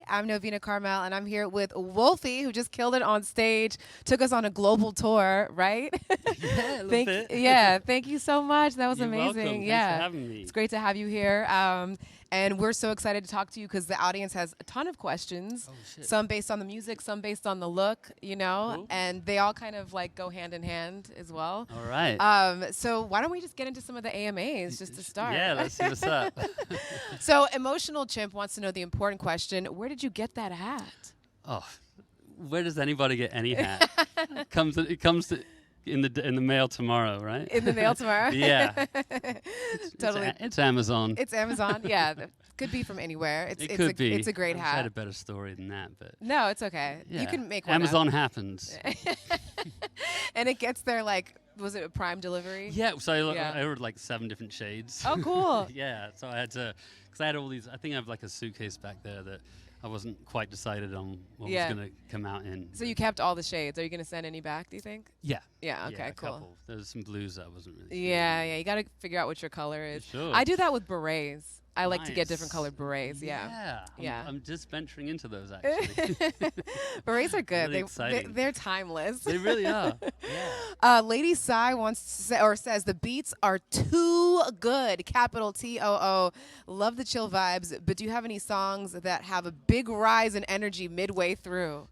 I'm Novena Carmel, and I'm here with Woolfy, who just killed it on stage, took us on a global tour, right? Yeah, a little bit. Yeah, thank you so much. That was You're amazing. welcome. Yeah, Thanks for having me. it's great to have you here. And we're so excited to talk to you because the audience has a ton of questions. Oh, shit. Some based on the music, some based on the look, you know, Cool. and they all kind of like go hand in hand as well. All right. So why don't we just get into some of the AMAs just to start? Yeah, let's see what's up. So Emotional Chimp wants to know the important question: where did you get that hat? Oh, where does anybody get any hat? It comes in the mail tomorrow, right? In the mail tomorrow? Yeah. Totally. It's Amazon. It's Amazon. Yeah, could be from anywhere. It could be. It's a great I hat. had a better story than that, but No, it's okay. yeah. You can make one. Amazon happens. And it gets there like, was it a Prime delivery? Yeah. So Yeah. I ordered like 7 different shades. Oh, cool. Yeah. So I had to, because I had all these. I think I have like a suitcase back there that I wasn't quite decided on what Yeah. was gonna come out in. So you kept all the shades. Are you gonna send any back? Do you think? Yeah. Yeah. Okay. Yeah, a cool. couple. There's some blues that I wasn't really. Yeah. Yeah. You gotta figure out what your color is. Sure. I do that with berets. I like to get different Nice. colored berets. Yeah. Yeah. Yeah. I'm just venturing into those actually. Berets are good. Really exciting. They're timeless. They really are. Yeah. Lady Sai wants to say, or says the beats are too good. Capital TOO. Love the chill vibes. But do you have any songs that have a big rise in energy midway through?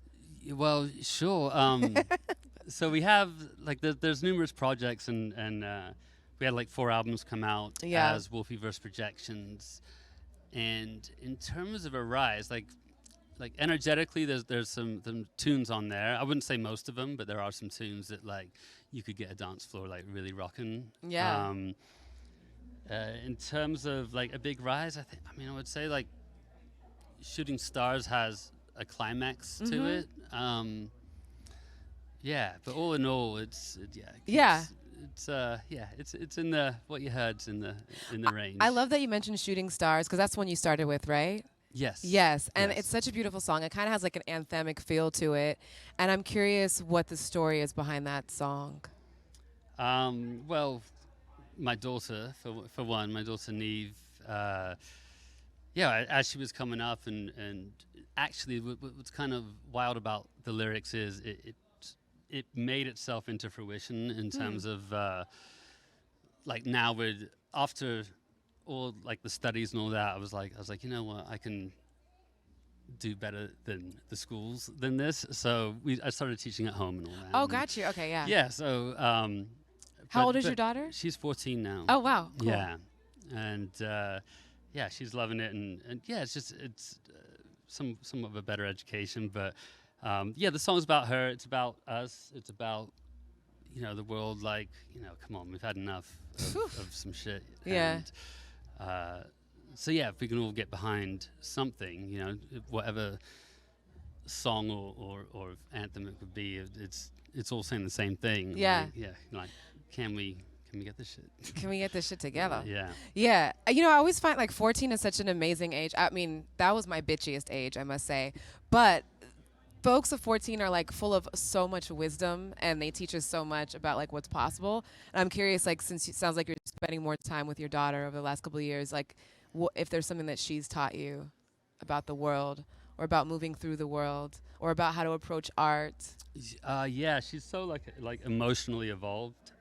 Well, sure. So we have like there's numerous projects and we had like 4 albums come out Yeah. as Woolfy verse Projections, and in terms of a rise, like energetically, there's some tunes on there. I wouldn't say most of them, but there are some tunes that like you could get a dance floor like really rocking. Yeah. In terms of like a big rise, I would say like Shooting Stars has a climax to it. Yeah, but all in all, it's in the what you heard's in the range. I love that you mentioned Shooting Stars because that's one you started with, right? Yes. Yes, and Yes. it's such a beautiful song. It kind of has like an anthemic feel to it, and I'm curious what the story is behind that song. Well, my daughter, for one, my daughter Neve, as she was coming up, and actually what's kind of wild about the lyrics is it made itself into fruition in terms of like now after all like the studies and all that, I was like, you know what, I can do better than the schools than this. So I started teaching at home and all that. Oh, and got you. Okay, yeah. yeah. So How old is your daughter? She's 14 now. Oh, wow. Cool. Yeah, and she's loving it, and yeah, it's somewhat of a better education, but the song's about her. It's about us. It's about the world. Like come on, we've had enough of some shit. Yeah. And, so yeah, if we can all get behind something, whatever song or anthem it would be, it's all saying the same thing. Yeah. Like can we get this shit? Can we get this shit together? Yeah. Yeah. I always find like 14 is such an amazing age. I mean, that was my bitchiest age, I must say. But folks of 14 are like full of so much wisdom, and they teach us so much about like what's possible. And I'm curious, like, since it sounds like you're spending more time with your daughter over the last couple of years, like if there's something that she's taught you about the world, or about moving through the world, or about how to approach art. Yeah, she's so like emotionally evolved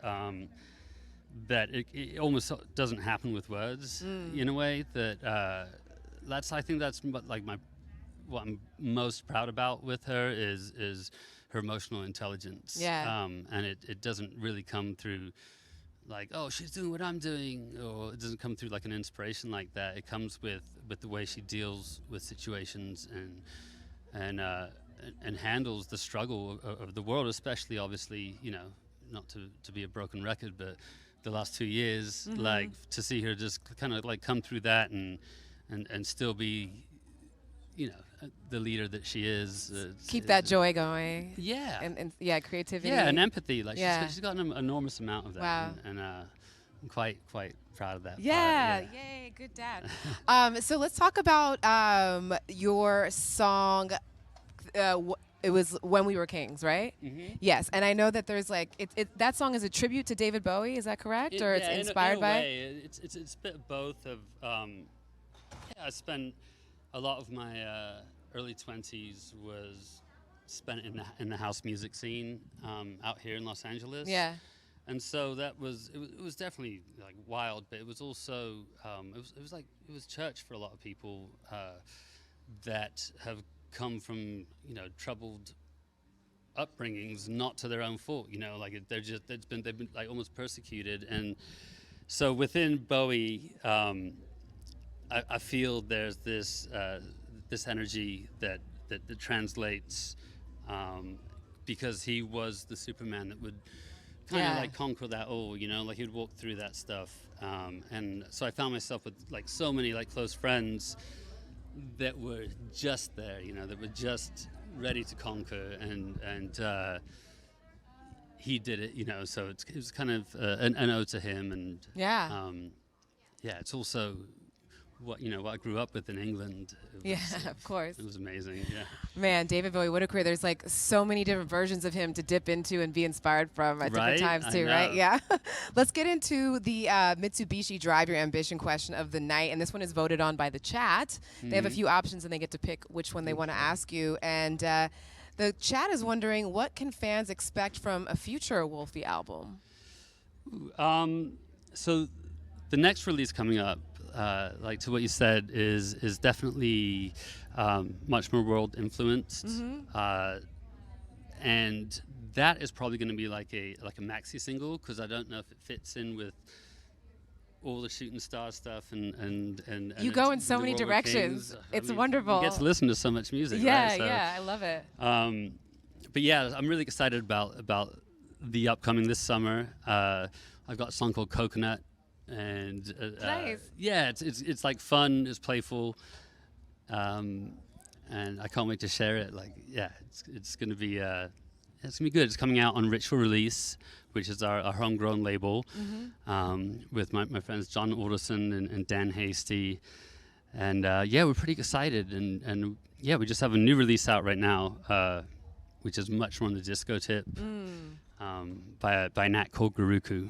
that it almost doesn't happen with words in a way that I think that's like what I'm most proud about with her is her emotional intelligence. Yeah. And it doesn't really come through like, oh, she's doing what I'm doing, or it doesn't come through like an inspiration like that. It comes with the way she deals with situations and handles the struggle of the world, especially obviously, not to be a broken record, but the last 2 years, like to see her just kind of like come through that and still be, the leader that she is. Keep that joy going. Yeah. And creativity. Yeah, and empathy. Like Yeah. she's got an enormous amount of that. Wow. And I'm quite proud of that. Yeah, part, yay, good dad. So let's talk about your song. It was When We Were Kings, right? Yes, and I know that there's like that song is a tribute to David Bowie. Is that correct, or it's inspired in a by? way. It's a bit of both. I spent a lot of my early 20s was spent in the house music scene out here in Los Angeles. Yeah. And so that was it was definitely like wild, but it was also it was church for a lot of people that have come from troubled upbringings, not to their own fault. Like they've been like almost persecuted, and so within Bowie, I feel there's this energy that translates because he was the Superman that would kind of like conquer that all, like he'd walk through that stuff. And so I found myself with like so many like close friends that were just there, that were just ready to conquer, and he did it, so it was kind of an ode to him, and it's also what I grew up with in England. Of course. It was amazing. Yeah. Man, David Bowie Whitaker, there's like so many different versions of him to dip into and be inspired from at different times too, right? Yeah. Let's get into the Mitsubishi Drive Your Ambition question of the night, and this one is voted on by the chat. They have a few options and they get to pick which one they want to ask you, and the chat is wondering, what can fans expect from a future Woolfy album? So the next release coming up, like to what you said, is definitely much more world influenced, and that is probably going to be like a maxi single, because I don't know if it fits in with all the shooting star stuff and you go in so many directions. It's wonderful. You get to listen to so much music. Yeah, right? So, I love it. But yeah, I'm really excited about the upcoming this summer. I've got a song called Coconut. And nice. It's like fun, it's playful, and I can't wait to share it. Like, it's gonna be good. It's coming out on Ritual Release, which is our homegrown label, with my friends John Alderson and Dan Hasty, and we're pretty excited. And we just have a new release out right now, which is much more on the disco tip, by a Nat called Guruku.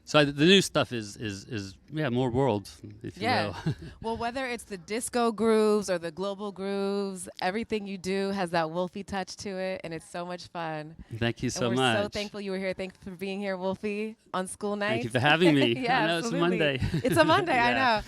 So the new stuff is more world, if you will. Well, whether it's the disco grooves or the global grooves, everything you do has that Woolfy touch to it, and it's so much fun. Thank you so much. We're so thankful you were here. Thanks for being here, Woolfy, on school night. Thank you for having me. Yeah, I know, absolutely. it's a Monday. It's a Monday, I know.